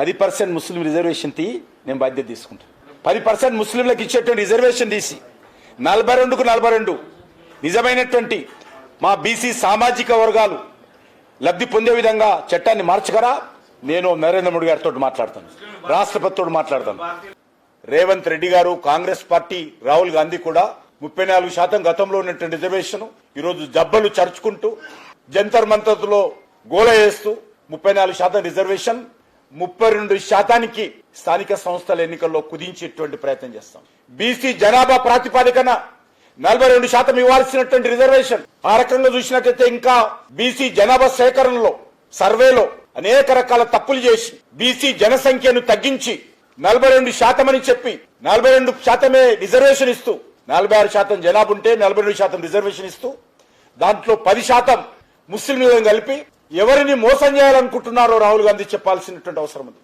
10% ముస్లిం reservation తీ, నేను బాధ్యత తీసుకుంటాను. 10% ముస్లింలకు ఇచ్చేటువంటి రిజర్వేషన్ తీసి 42కు 42 నిజమైనటువంటి మా బీసీ సామాజిక వర్గాలు లబ్ధి పొందే విధంగా చట్టాన్ని మార్చగరా. నేను నరేంద్ర మోడీ గారితో మాట్లాడతాను, రాష్ట్రపతితో మాట్లాడతాను. రేవంత్ రెడ్డి గారు, కాంగ్రెస్ పార్టీ, రాహుల్ గాంధీ కూడా 34% గతంలో ఉన్నటువంటి రిజర్వేషన్ ఈరోజు జబ్బలు చరుచుకుంటూ జంతర్ మంతర్లో గోల వేస్తూ 34% రిజర్వేషన్ 32% స్థానిక సంస్థల ఎన్నికల్లో కుదించేటువంటి ప్రయత్నం చేస్తాం. బీసీ జనాభా ప్రాతిపాదికన 42% ఇవ్వాల్సినటువంటి రిజర్వేషన్ ఆ రకంగా చూసినట్లయితే ఇంకా బీసీ జనాభా సేకరణలో సర్వేలో అనేక రకాల తప్పులు చేసి బీసీ జనసంఖ్యను తగ్గించి 42% అని చెప్పి 42% రిజర్వేషన్ ఇస్తూ 46% జనాభా ఉంటే 42% రిజర్వేషన్ ఇస్తూ దాంట్లో 10% ముస్లింలను కలిపి ఎవరిని మోసం చేయాలనుకుంటున్నారో రాహుల్ గాంధీ చెప్పాల్సినటువంటి అవసరం ఉంది.